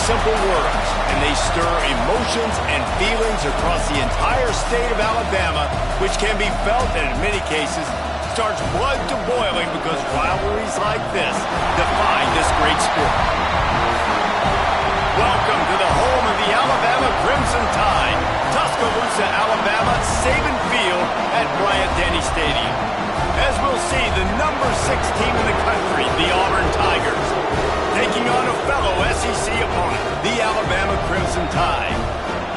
simple words, and they stir emotions and feelings across the entire state of Alabama, which can be felt and in many cases starts blood to boiling because rivalries like this define this great sport. Welcome to the home of the Alabama Crimson Tide, Tuscaloosa, Alabama, Saban Field at Bryant-Denny Stadium. As we'll see, the number 6 team in the country, the Auburn Tigers, taking on a fellow SEC opponent, the Alabama Crimson Tide.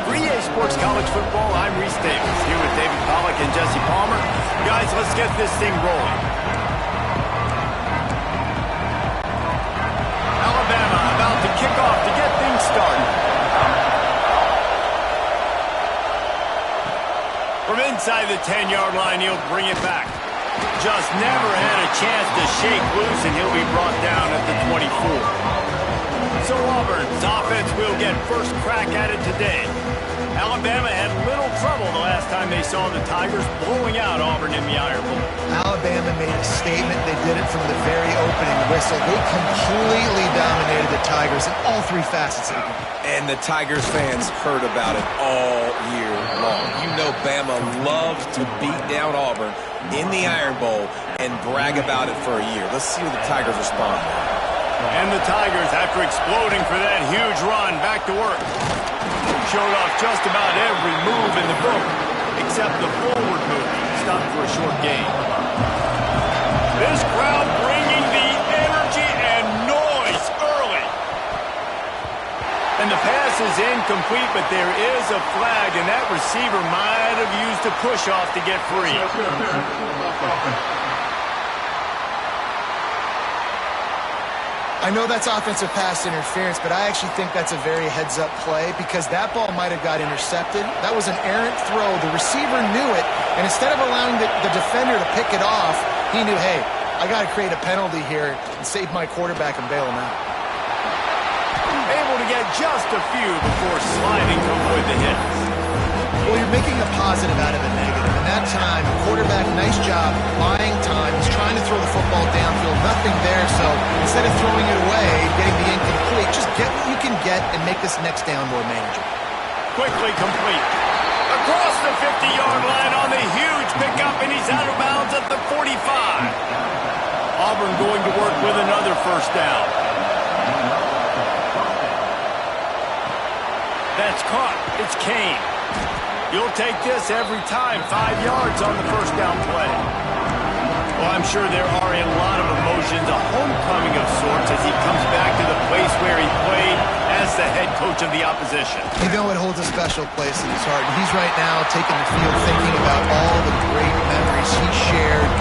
For EA Sports College Football, I'm Reese Davis, here with David Pollack and Jesse Palmer. Guys, let's get this thing rolling. Alabama about to kick off to get things started. From inside the 10-yard line, he'll bring it back. Just never had a chance to shake loose, and he'll be brought down at the 24. So Auburn's offense will get first crack at it today. Alabama had little trouble the last time they saw the Tigers blowing out Auburn in the Iron Bowl. Alabama made a statement. They did it from the very opening whistle. They completely dominated the Tigers in all 3 facets of the game. And the Tigers fans heard about it all year long. You know Bama loves to beat down Auburn in the Iron Bowl and brag about it for a year. Let's see how the Tigers respond. And the Tigers, after exploding for that huge run, back to work. Showed off just about every move in the book, except the forward move. Stopped for a short gain. This crowd bringing the energy and noise early. And the pass is incomplete, but there is a flag, and that receiver might have used a push-off to get free. I know that's offensive pass interference, but I actually think that's a very heads-up play because that ball might have got intercepted. That was an errant throw. The receiver knew it, and instead of allowing the defender to pick it off, he knew, hey, I got to create a penalty here and save my quarterback and bail him out. Able to get just a few before sliding to avoid the hits. Well, you're making a positive out of a negative. And that time, the quarterback, nice job, buying time. He's trying to throw the football downfield, nothing there. So instead of throwing it away, getting the incomplete, just get what you can get and make this next down more manageable. Quickly complete. Across the 50-yard line on the huge pickup, and he's out of bounds at the 45. Auburn going to work with another first down. That's caught. It's Kane. You'll take this every time. 5 yards on the first down play. Well, I'm sure there are a lot of emotions, a homecoming of sorts as he comes back to the place where he played as the head coach of the opposition. You know it holds a special place in his heart. He's right now taking the field thinking about all the great memories he shared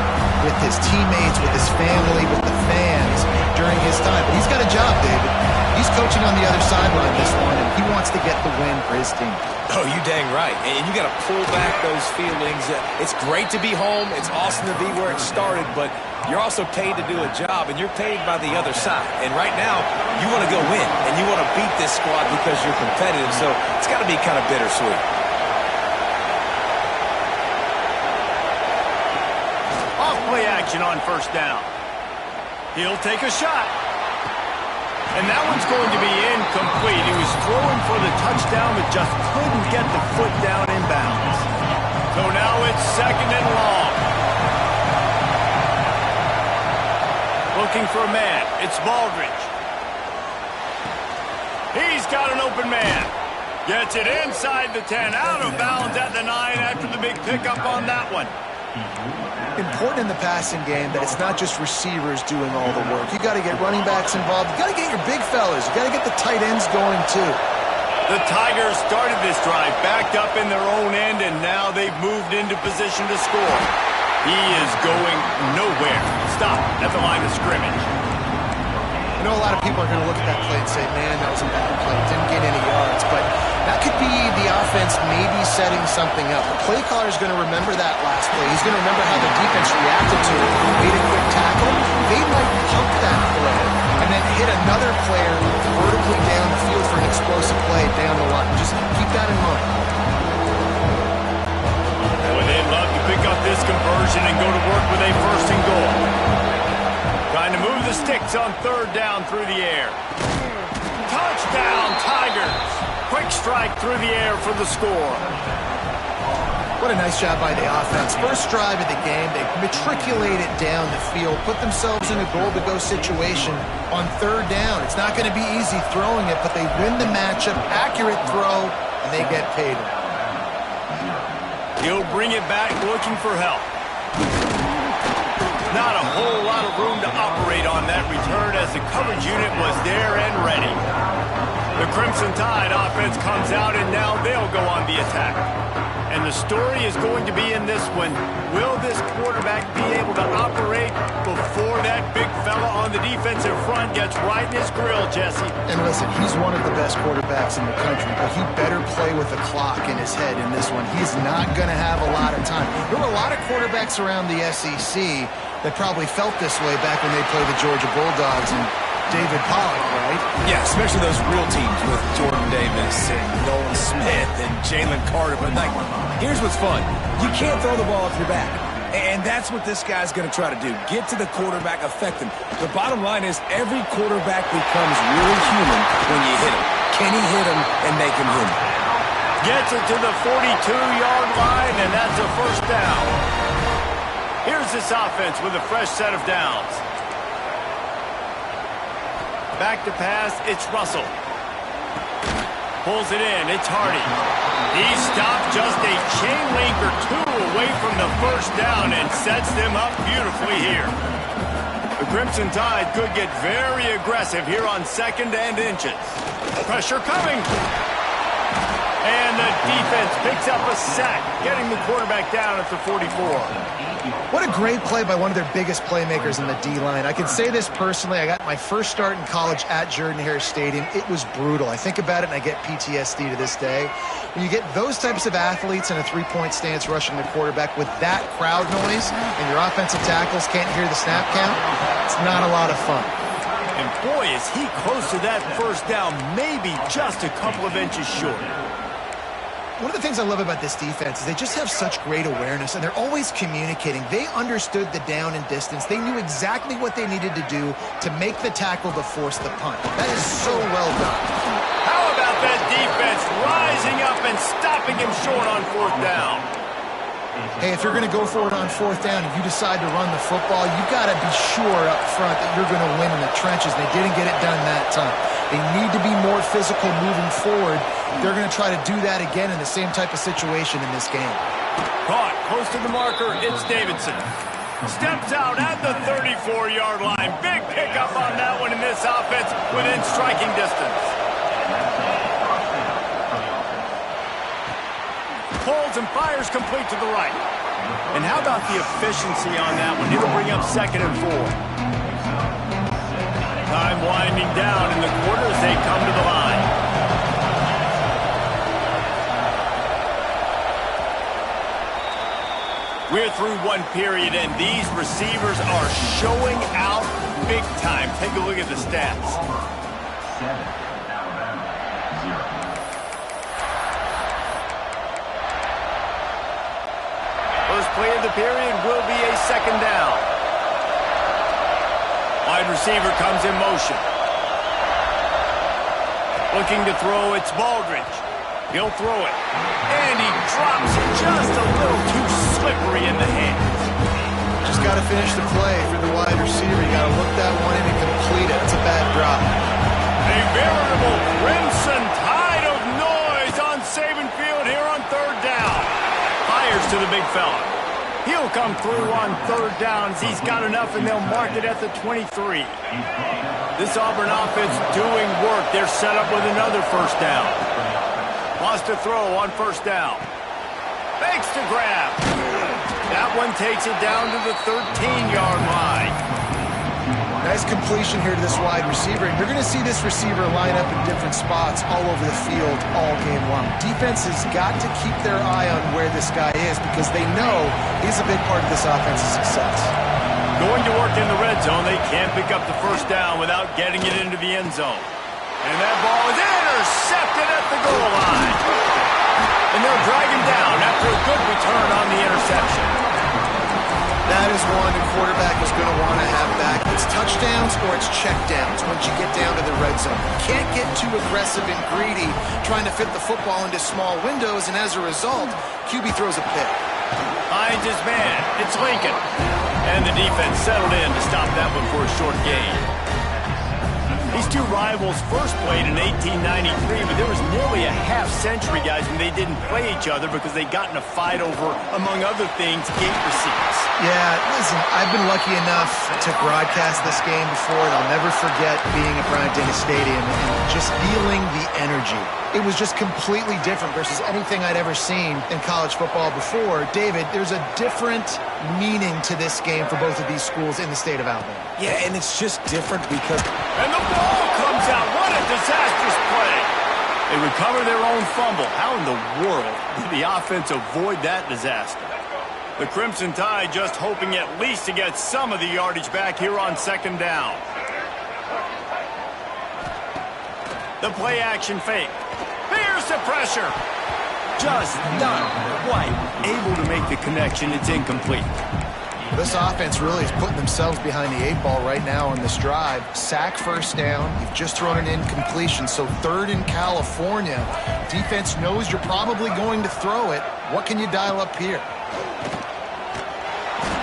with his teammates, with his family, with the fans during his time. But he's got a job, David. He's coaching on the other sideline this one, and he wants to get the win for his team. Oh, you dang right. And you got to pull back those feelings. It's great to be home. It's awesome to be where it started, but you're also paid to do a job, and you're paid by the other side. And right now, you want to go win, and you want to beat this squad because you're competitive, so it's got to be kind of bittersweet. Off-play action on first down. He'll take a shot. And that one's going to be incomplete. He was throwing for the touchdown, but just couldn't get the foot down in bounds. So now it's second and long. Looking for a man. It's Baldridge. He's got an open man. Gets it inside the 10, out of bounds at the 9 after the big pickup on that one. Important in the passing game that it's not just receivers doing all the work. You got to get running backs involved. You got to get your big fellas. You got to get the tight ends going too. The Tigers started this drive backed up in their own end, and now they've moved into position to score. He is going nowhere. Stop at the line of scrimmage. I know a lot of people are going to look at that play and say, man, that was a bad play. Didn't get any yards. But that could be the offense maybe setting something up. The play caller is going to remember that last play. He's going to remember how the defense reacted to it, made a quick tackle. They might pump that play and then hit another player vertically down the field for an explosive play down the line. Just keep that in mind. Boy, they'd love to pick up this conversion and go to work with a first and goal. Trying to move the sticks on third down through the air. Touchdown! Touchdown, Tigers. Quick strike through the air for the score. What a nice job by the offense. First drive of the game, they matriculate it down the field, put themselves in a goal-to-go situation on third down. It's not going to be easy throwing it, but they win the matchup, accurate throw, and they get paid. He'll bring it back looking for help. Not a whole lot of room to operate on that return as the coverage unit was there and ready. The Crimson Tide offense comes out, and now they'll go on the attack. And the story is going to be in this one. Will this quarterback be able to operate before that big fella on the defensive front gets right in his grill, Jesse? And listen, he's one of the best quarterbacks in the country, but he better play with the clock in his head in this one. He's not going to have a lot of time. There were a lot of quarterbacks around the SEC that probably felt this way back when they played the Georgia Bulldogs and David Pollock, right? Yeah, especially those real teams with Jordan Davis and Nolan Smith and Jalen Carter. But, like, here's what's fun. You can't throw the ball off your back. And that's what this guy's going to try to do. Get to the quarterback, affect him. The bottom line is every quarterback becomes really human when you hit him. Can he hit him and make him human? Gets it to the 42-yard line, and that's a first down. Here's this offense with a fresh set of downs. Back to pass, it's Russell. Pulls it in, it's Hardy. He stopped just a chain link or two away from the first down and sets them up beautifully here. The Crimson Tide could get very aggressive here on second and inches. Pressure coming. And the defense picks up a sack, getting the quarterback down at the 44. What a great play by one of their biggest playmakers in the D-line. I can say this personally. I got my first start in college at Jordan-Hare Stadium. It was brutal. I think about it and I get PTSD to this day. When you get those types of athletes in a three-point stance rushing the quarterback with that crowd noise and your offensive tackles can't hear the snap count, it's not a lot of fun. And boy, is he close to that first down, maybe just a couple of inches short. One of the things I love about this defense is they just have such great awareness, and they're always communicating. They understood the down and distance. They knew exactly what they needed to do to make the tackle to force the punt. That is so well done. How about that defense rising up and stopping him short on fourth down? Hey, if you're going to go for it on fourth down and you decide to run the football, you've got to be sure up front that you're going to win in the trenches. They didn't get it done that time. They need to be more physical moving forward. They're going to try to do that again in the same type of situation in this game. Caught close to the marker, it's Davidson. Steps out at the 34-yard line. Big pickup on that one in this offense within striking distance. Pulls and fires complete to the right. And how about the efficiency on that one? It'll bring up second and 4. Time winding down in the quarter as they come to the line. We're through one period, and these receivers are showing out big time. Take a look at the stats. First play of the period will be a second down. Wide receiver comes in motion. Looking to throw, it's Baldridge. He'll throw it. And he drops it just a little too slippery in the hands. Just got to finish the play for the wide receiver. You got to look that one in and complete it. It's a bad drop. A veritable Crimson Tide of noise on Saban Field here on third down. Fires to the big fella. He'll come through on third downs. He's got enough, and they'll mark it at the 23. This Auburn offense doing work. They're set up with another first down. Wants to throw on first down. Fakes to grab. That one takes it down to the 13-yard line. Nice completion here to this wide receiver. And you're going to see this receiver line up in different spots all over the field all game long. Defense has got to keep their eye on where this guy is because they know he's a big part of this offense's success. Going to work in the red zone. They can't pick up the first down without getting it into the end zone. And that ball is intercepted at the goal line. And they'll drag him down after a good return on the interception. That is one the quarterback is going to want to have back. It's touchdown. touchdowns or it's check downs once you get down to the red zone. You can't get too aggressive and greedy trying to fit the football into small windows, and as a result, QB throws a pick. Finds his man. It's Lincoln. And the defense settled in to stop that one for a short gain. These two rivals first played in 1893, but there was nearly a half-century, guys, when they didn't play each other because they got in a fight over, among other things, gate receipts. Yeah, listen, I've been lucky enough to broadcast this game before, and I'll never forget being at Bryant-Denny Stadium and just feeling the energy. It was just completely different versus anything I'd ever seen in college football before. David, there's a different meaning to this game for both of these schools in the state of Alabama. Yeah, and it's just different because... And the ball comes out. What a disastrous play. They recover their own fumble. How in the world did the offense avoid that disaster? The Crimson Tide just hoping at least to get some of the yardage back here on second down. The play action fake. Here's the pressure. Just not quite able to make the connection. It's incomplete. This offense really is putting themselves behind the 8 ball right now on this drive. Sack first down. You've just thrown an incompletion, so third in California. Defense knows you're probably going to throw it. What can you dial up here?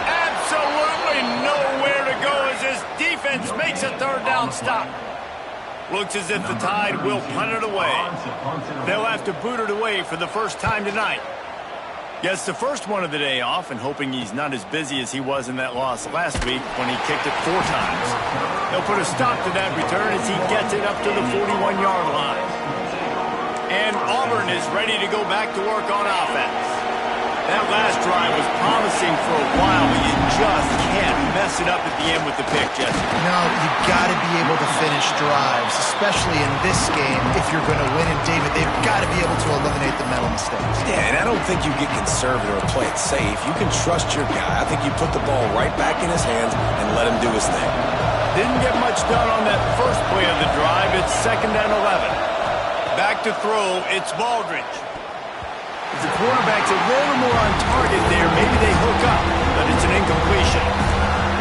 Absolutely nowhere to go as this defense makes a third down stop. Looks as if the Tide will punt it away. They'll have to boot it away for the first time tonight. Gets the first one of the day off and hoping he's not as busy as he was in that loss last week when he kicked it 4 times. They'll put a stop to that return as he gets it up to the 41-yard line. And Auburn is ready to go back to work on offense. That last drive was promising for a while, but you just can't mess it up at the end with the pick, Jesse. No, you got to be able to finish drives, especially in this game if you're going to win. And David, they've got to be able to eliminate the mental mistakes. Yeah, and I don't think you get conservative or play it safe. You can trust your guy. I think you put the ball right back in his hands and let him do his thing. Didn't get much done on that first play of the drive. It's 2nd and 11. Back to throw, it's Baldridge. If the quarterback's a little more on target there, maybe they hook up, but it's an incompletion.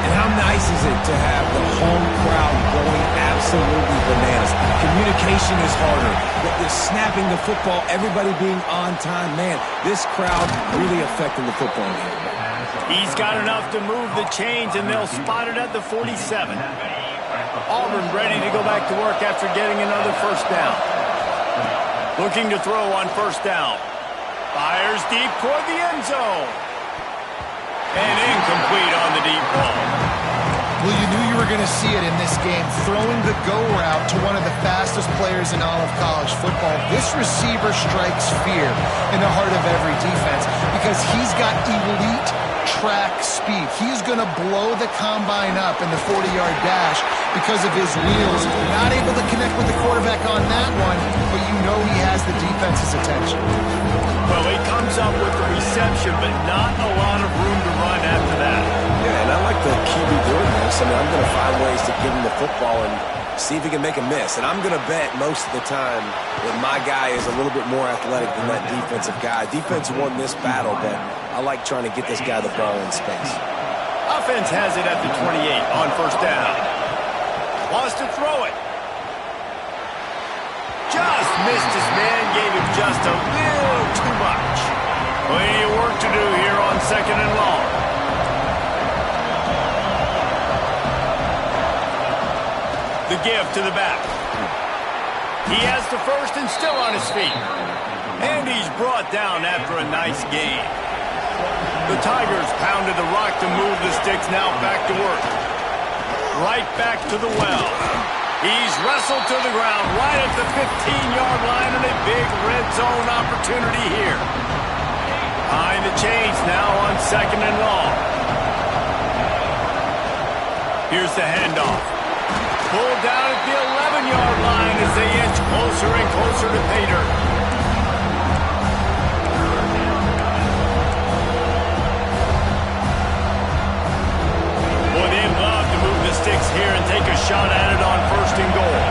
And how nice is it to have the home crowd going absolutely bananas? Communication is harder. The snapping the football, everybody being on time. Man, this crowd really affecting the football game. He's got enough to move the chains, and they'll spot it at the 47. Auburn ready to go back to work after getting another first down. Looking to throw on first down. Fires deep toward the end zone. And incomplete on the deep ball. Well, you knew you were going to see it in this game. Throwing the go route to one of the fastest players in all of college football. This receiver strikes fear in the heart of every defense because he's got elite track speed. He's going to blow the combine up in the 40-yard dash because of his wheels. Not able to connect with the quarterback on that one, but you know he has the defense's attention. Well, he comes up with the reception, but not a lot of room to run after that. Yeah, and I like the QB doing this. I mean, I'm going to find ways to give him the football and see if he can make a miss. And I'm going to bet most of the time that my guy is a little bit more athletic than that defensive guy. Defense won this battle, but I like trying to get this guy the ball in space. Offense has it at the 28 on first down. Wants to throw it. Just missed his man, gave him just a little too much. Plenty of work to do here on 2nd and long. The give to the back. He has the first and still on his feet. And he's brought down after a nice gain. The Tigers pounded the rock to move the sticks, now back to work. Right back to the well. He's wrestled to the ground right at the 15-yard line and a big red zone opportunity here. Behind the chains now on 2nd and long. Here's the handoff. Pulled down at the 11-yard line as they inch closer and closer to pay dirt. Boy, they'd love to move the sticks here and take a shot at it on 1st and goal.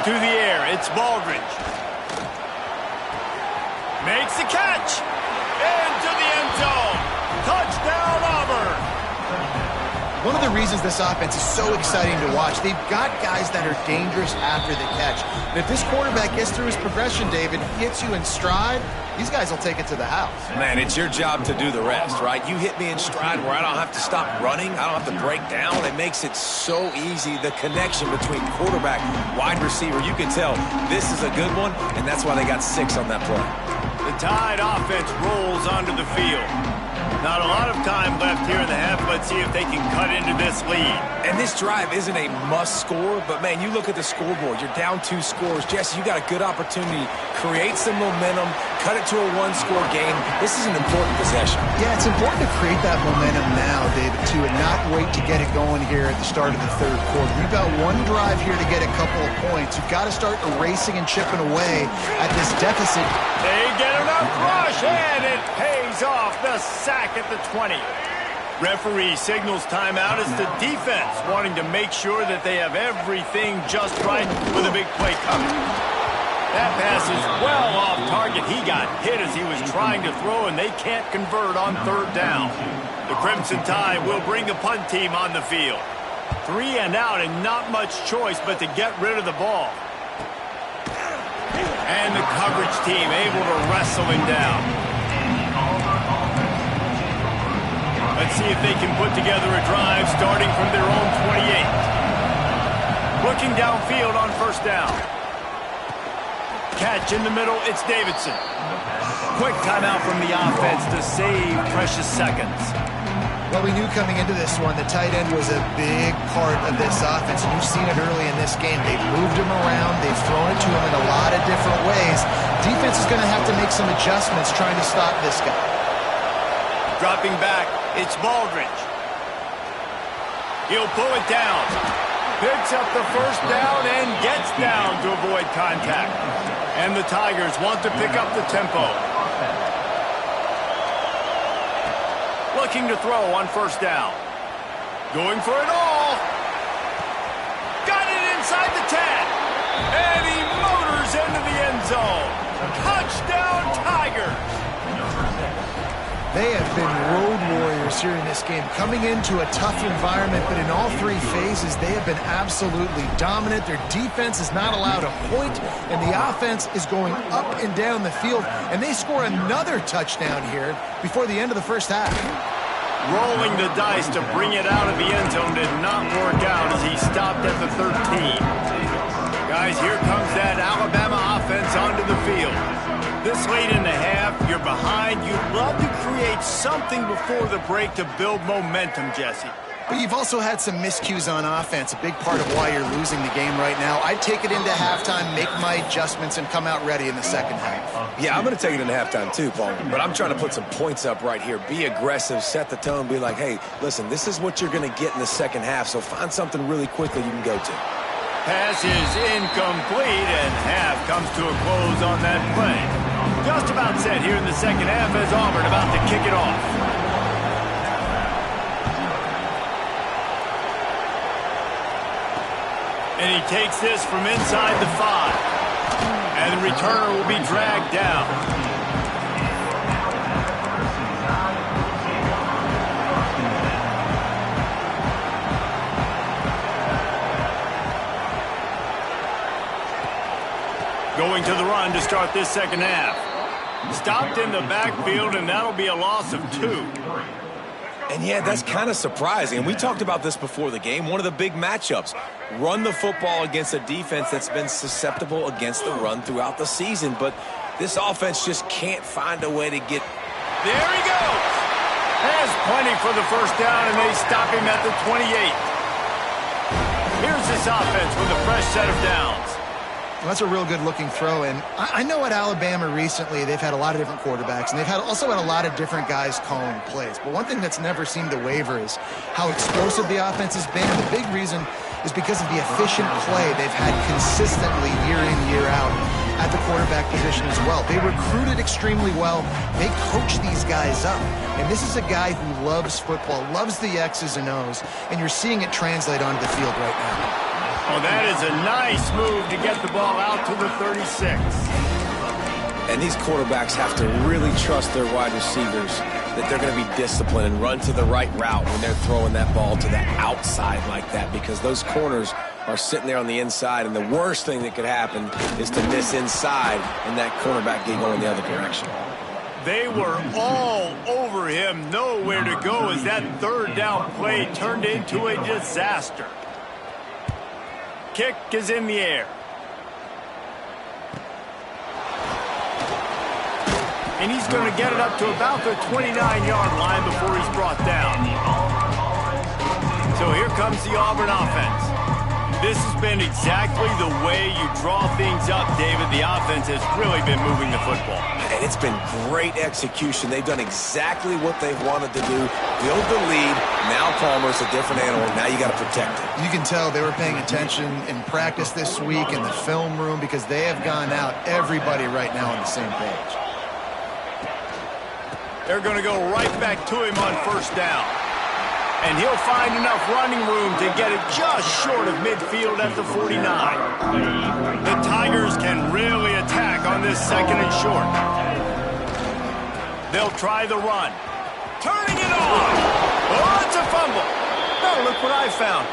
To the air, it's Baldridge. Makes the catch. Into the end zone. Touchdown, Auburn. One of the reasons this offense is so exciting to watch, they've got guys that are dangerous after the catch. And if this quarterback gets through his progression, David, hits you in stride, these guys will take it to the house. Man, it's your job to do the rest, right? You hit me in stride where I don't have to stop running. I don't have to break down. It makes it so easy, the connection between quarterback, wide receiver. You can tell this is a good one, and that's why they got 6 on that play. The Tide offense rolls onto the field. Not a lot of time left here in the half. Let's see if they can cut into this lead. And this drive isn't a must score, but, man, you look at the scoreboard. You're down 2 scores. Jesse, you got a good opportunity. Create some momentum. Cut it to a 1-score game. This is an important possession. Yeah, it's important to create that momentum now, David, too, and not wait to get it going here at the start of the third quarter. You've got one drive here to get a couple of points. You've got to start erasing and chipping away at this deficit. They get enough rush, and it pays off. The sack at the 20. Referee signals timeout as the defense wanting to make sure that they have everything just right with a big play coming. That pass is well off target. He got hit as he was trying to throw, and they can't convert on third down. The Crimson Tide will bring the punt team on the field. 3 and out, and not much choice but to get rid of the ball. And the coverage team able to wrestle him down. Let's see if they can put together a drive starting from their own 28. Looking downfield on first down. Catch in the middle, it's Davidson. Quick timeout from the offense to save precious seconds. Well, we knew coming into this one the tight end was a big part of this offense, and you've seen it early in this game. They've moved him around. They've thrown it to him in a lot of different ways. Defense is going to have to make some adjustments trying to stop this guy. Dropping back, it's Baldridge. He'll pull it down. Picks up the first down and gets down to avoid contact. And the Tigers want to pick up the tempo. Looking to throw on first down. Going for it all. Got it inside the 10. And he motors into the end zone. Touchdown, Tigers. They have been road warriors here in this game, coming into a tough environment, but in all 3 phases, they have been absolutely dominant. Their defense is not allowed a point, and the offense is going up and down the field, and they score another touchdown here before the end of the first half. Rolling the dice to bring it out of the end zone did not work out as he stopped at the 13. Guys, here comes that Alabama offense onto the field. This late in the half, you're behind. You'd love to create something before the break to build momentum, Jesse. But you've also had some miscues on offense, a big part of why you're losing the game right now. I'd take it into halftime, make my adjustments, and come out ready in the second half. Yeah, I'm going to take it into halftime too, Paul. But I'm trying to put some points up right here. Be aggressive, set the tone, be like, hey, listen, this is what you're going to get in the second half, so find something really quickly you can go to. Pass is incomplete, and half comes to a close on that play. Just about set here in the second half as Auburn about to kick it off. And he takes this from inside the 5. And the returner will be dragged down. Going to the run to start this second half. Stopped in the backfield, and that'll be a loss of 2. And, yeah, that's kind of surprising. And we talked about this before the game. One of the big matchups. Run the football against a defense that's been susceptible against the run throughout the season. But this offense just can't find a way to get... There he goes. Has plenty for the first down, and they stop him at the 28. Here's this offense with a fresh set of downs. Well, that's a real good-looking throw, and I know at Alabama recently they've had a lot of different quarterbacks, and they've also had a lot of different guys calling plays. But one thing that's never seemed to waver is how explosive the offense has been, and the big reason is because of the efficient play they've had consistently year in, year out at the quarterback position as well. They recruited extremely well. They coach these guys up, and this is a guy who loves football, loves the X's and O's, and you're seeing it translate onto the field right now. Oh, that is a nice move to get the ball out to the 36. And these quarterbacks have to really trust their wide receivers that they're going to be disciplined and run to the right route when they're throwing that ball to the outside like that, because those corners are sitting there on the inside, and the worst thing that could happen is to miss inside and that cornerback get going the other direction. They were all over him, nowhere to go as that third down play turned into a disaster. Kick is in the air. And he's going to get it up to about the 29-yard line before he's brought down. So here comes the Auburn offense. This has been exactly the way you draw things up, David. The offense has really been moving the football. And it's been great execution. They've done exactly what they've wanted to do. Build the lead. Now Palmer's a different animal. Now you got to protect it. You can tell they were paying attention in practice this week in the film room, because they have gone out, everybody right now on the same page. They're going to go right back to him on first down. And he'll find enough running room to get it just short of midfield at the 49. The Tigers can really attack on this second and short. They'll try the run. Turning it on. Oh, it's a fumble. Oh, look what I found.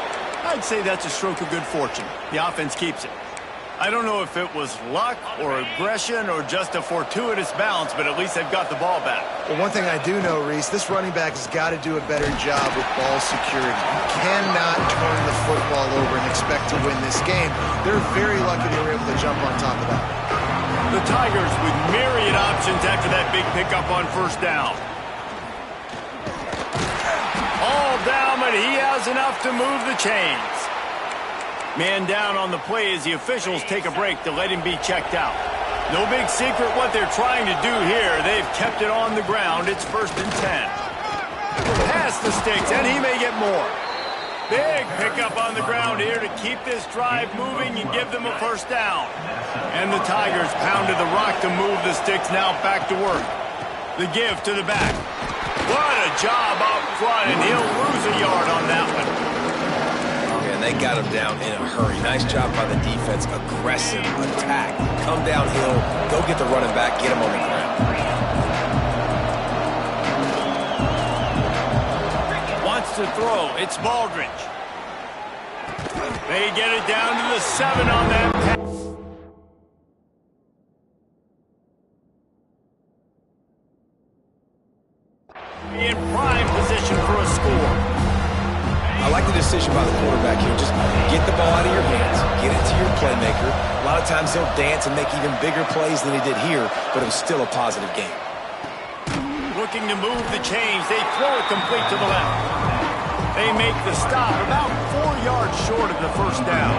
I'd say that's a stroke of good fortune. The offense keeps it. I don't know if it was luck or aggression or just a fortuitous bounce, but at least they've got the ball back. Well, one thing I do know, Reese, this running back has got to do a better job with ball security. You cannot turn the football over and expect to win this game. They're very lucky they were able to jump on top of that. The Tigers with myriad options after that big pickup on first down. All down, but he has enough to move the chains. Man down on the play as the officials take a break to let him be checked out. No big secret what they're trying to do here. They've kept it on the ground. It's 1st and 10. Past the sticks, and he may get more. Big pickup on the ground here to keep this drive moving and give them a first down. And the Tigers pounded the rock to move the sticks, now back to work. The give to the back. What a job up front, and he'll lose a yard on that one. And they got him down in a hurry. Nice job by the defense. Aggressive attack. Come downhill. Go get the running back. Get him on the ground. Wants to throw. It's Baldridge. They get it down to the 7 on that pass. In prime position for a score. I like the decision by the quarterback here. Just get the ball out of your hands. Get it to your playmaker. A lot of times he'll dance and make even bigger plays than he did here, but it was still a positive game. Looking to move the chains. They throw it complete to the left. They make the stop about 4 yards short of the first down.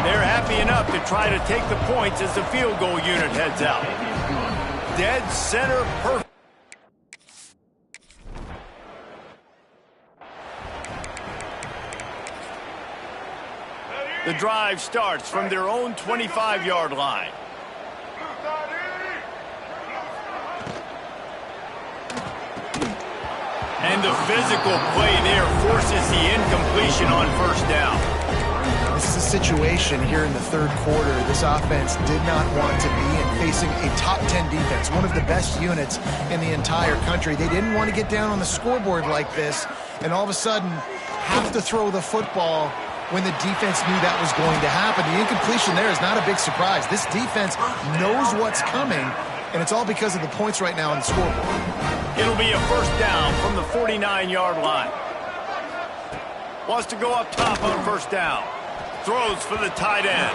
They're happy enough to try to take the points as the field goal unit heads out. Dead center perfect. The drive starts from their own 25-yard line. And the physical play there forces the incompletion on first down. This is a situation here in the third quarter this offense did not want to be in, facing a top 10 defense, one of the best units in the entire country. They didn't want to get down on the scoreboard like this and all of a sudden have to throw the football when the defense knew that was going to happen. The incompletion there is not a big surprise. This defense knows what's coming, and it's all because of the points right now on the scoreboard. It'll be a first down from the 49-yard line. Wants to go up top on first down. Throws for the tight end.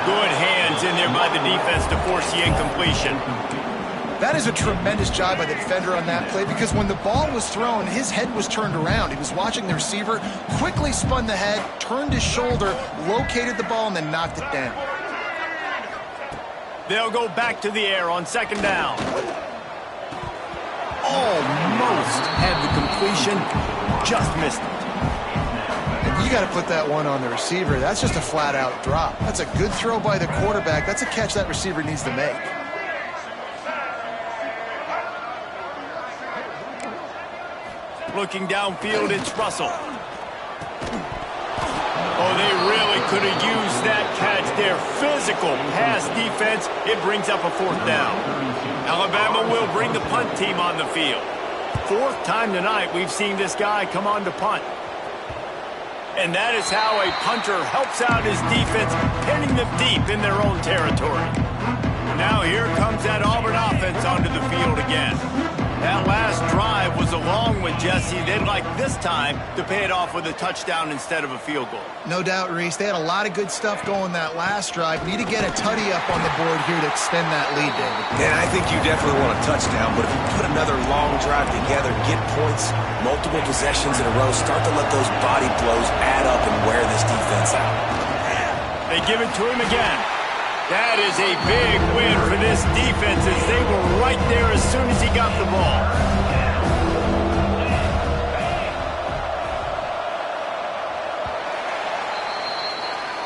Good hands in there by the defense to force the incompletion. That is a tremendous job by the defender on that play, because when the ball was thrown, his head was turned around. He was watching the receiver, quickly spun the head, turned his shoulder, located the ball, and then knocked it down. They'll go back to the air on second down. Almost had the completion, just missed it. And you got to put that one on the receiver. That's just a flat-out drop. That's a good throw by the quarterback. That's a catch that receiver needs to make. Looking downfield, it's Russell. Oh, they really could have used that catch there. Physical pass defense. It brings up a 4th down. Alabama will bring the punt team on the field. 4th time tonight we've seen this guy come on to punt. And that is how a punter helps out his defense, pinning them deep in their own territory. Now here comes that Auburn offense onto the field again. That last drive was a long one, Jesse. They'd like this time to pay it off with a touchdown instead of a field goal. No doubt, Reese. They had a lot of good stuff going that last drive. Need to get a tutty up on the board here to extend that lead, David. And I think you definitely want a touchdown, but if you put another long drive together, get points, multiple possessions in a row, start to let those body blows add up and wear this defense out. They give it to him again. That is a big win for this defense as they were right there as soon as he got the ball.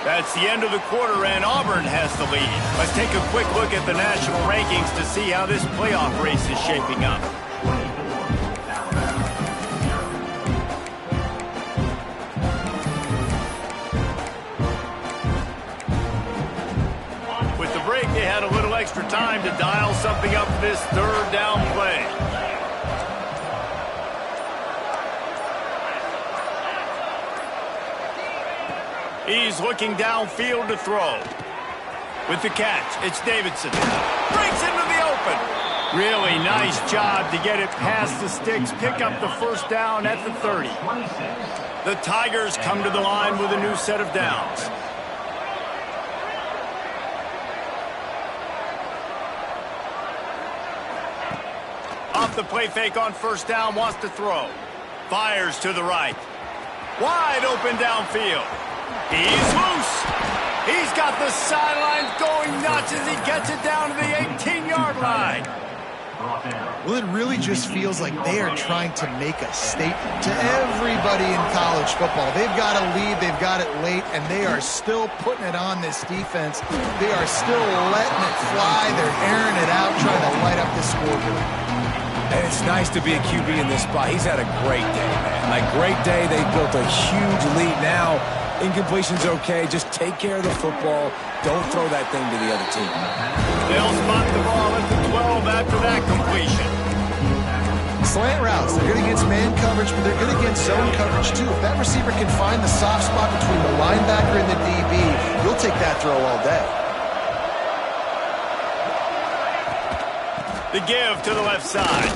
That's the end of the quarter, and Auburn has the lead. Let's take a quick look at the national rankings to see how this playoff race is shaping up. They had a little extra time to dial something up for this 3rd down play. He's looking downfield to throw. With the catch, it's Davidson. Breaks into the open. Really nice job to get it past the sticks, pick up the 1st down at the 30. The Tigers come to the line with a new set of downs. Off the play fake on 1st down, wants to throw. Fires to the right. Wide open downfield. He's loose. He's got the sidelines going nuts as he gets it down to the 18-yard line. Well, it really just feels like they are trying to make a statement to everybody in college football. They've got a lead, they've got it late, and they are still putting it on this defense. They are still letting it fly. They're airing it out, trying to light up the scoreboard. And it's nice to be a QB in this spot. He's had a great day, man. Like, great day. They built a huge lead now. Incompletion's okay. Just take care of the football. Don't throw that thing to the other team. They'll spot the ball at the 12 after that completion. Slant routes. They're good against man coverage, but they're good against zone coverage, too. If that receiver can find the soft spot between the linebacker and the DB, you'll take that throw all day. The give to the left side.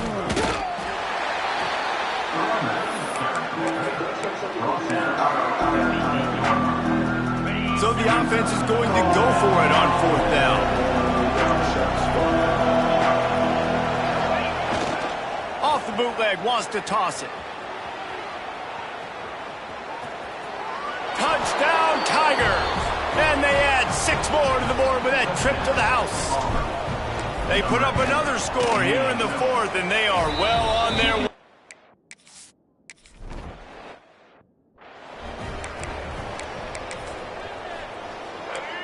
So the offense is going to go for it on 4th down. Off the bootleg, wants to toss it. Touchdown, Tigers! And they add 6 more to the board with that trip to the house. They put up another score here in the 4th, and they are well on their way.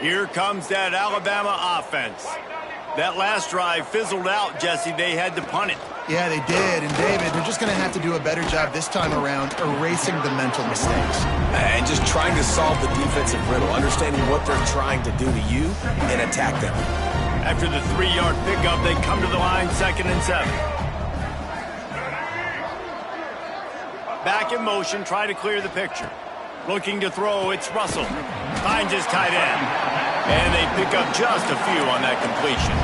Here comes that Alabama offense. That last drive fizzled out, Jesse. They had to punt it. Yeah, they did. And, David, they're just going to have to do a better job this time around erasing the mental mistakes. And just trying to solve the defensive riddle, understanding what they're trying to do to you and attack them. After the 3-yard pickup, they come to the line 2nd and 7. Back in motion, try to clear the picture. Looking to throw, it's Russell. Finds his tight end. And they pick up just a few on that completion.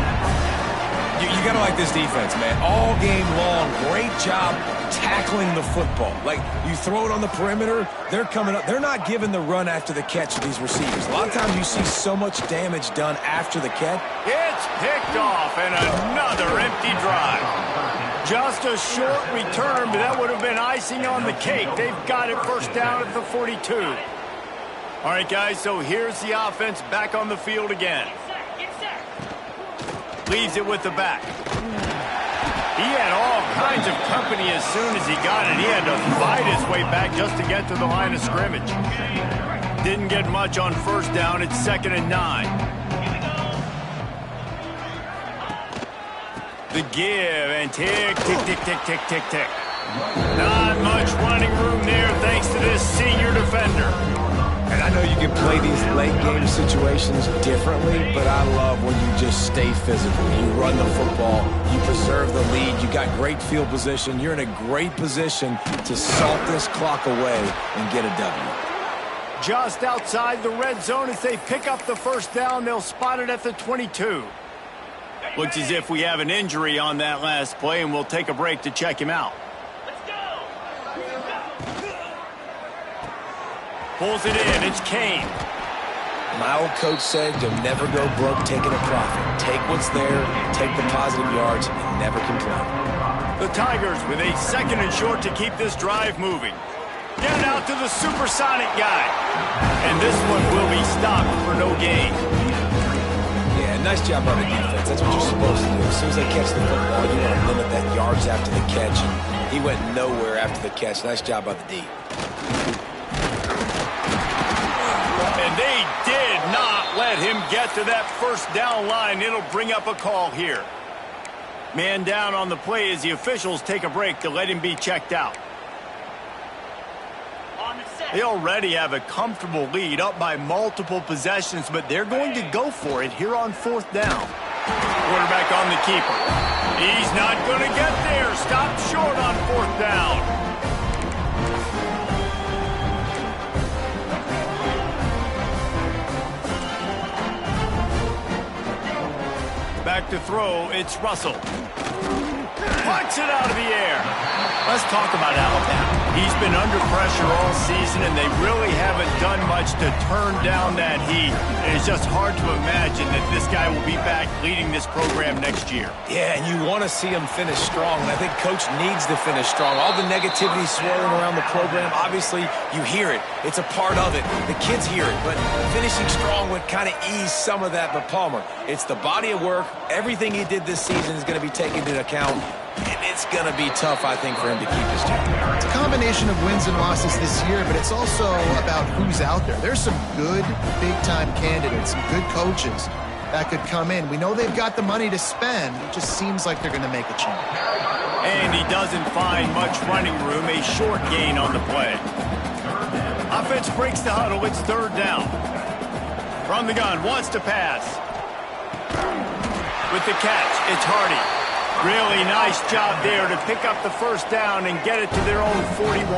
You got to like this defense, man. All game long, great job tackling the football. Like, you throw it on the perimeter, they're coming up. They're not giving the run after the catch to these receivers. A lot of times you see so much damage done after the catch. It's picked off, and another empty drive. Just a short return, but that would have been icing on the cake. They've got it 1st down at the 42. All right, guys, so here's the offense back on the field again. Leaves it with the back. He had all kinds of company as soon as he got it. He had to fight his way back just to get to the line of scrimmage. Didn't get much on 1st down. It's 2nd and 9. The give, and tick, tick, tick, tick, tick, tick, tick. Not much running room there thanks to this senior defender. And I know you can play these late-game situations differently, but I love when you just stay physical. You run the football, you preserve the lead, you got great field position. You're in a great position to salt this clock away and get a W. Just outside the red zone as they pick up the first down. They'll spot it at the 22. Looks as if we have an injury on that last play, and we'll take a break to check him out. Pulls it in. It's Kane. My old coach said you'll never go broke taking a profit. Take what's there, take the positive yards, and never complain. The Tigers with a 2nd and short to keep this drive moving. Get it out to the supersonic guy. And this one will be stopped for no gain. Yeah, nice job by the defense. That's what you're supposed to do. As soon as they catch the football, you want to limit that yards after the catch. And he went nowhere after the catch. Nice job by the D. And they did not let him get to that first down line. It'll bring up a call here. Man down on the play as the officials take a break to let him be checked out. They already have a comfortable lead, up by multiple possessions, but they're going to go for it here on 4th down. Quarterback on the keeper. He's not going to get there. Stopped short on 4th down. Back to throw, it's Russell. Puts it out of the air. Let's talk about Alabama. He's been under pressure all season, and they really haven't done much to turn down that heat. And it's just hard to imagine that this guy will be back leading this program next year. Yeah, and you want to see him finish strong, and I think Coach needs to finish strong. All the negativity swirling around the program, obviously, you hear it. It's a part of it. The kids hear it, but finishing strong would kind of ease some of that. But Palmer, it's the body of work. Everything he did this season is going to be taken into account. And it's going to be tough, I think, for him to keep his job. It's a combination of wins and losses this year, but it's also about who's out there. There's some good big-time candidates, some good coaches that could come in. We know they've got the money to spend. It just seems like they're going to make a change. And he doesn't find much running room. A short gain on the play. Offense breaks the huddle. It's 3rd down. From the gun, wants to pass. With the catch, it's Hardy. Really nice job there to pick up the first down and get it to their own 41.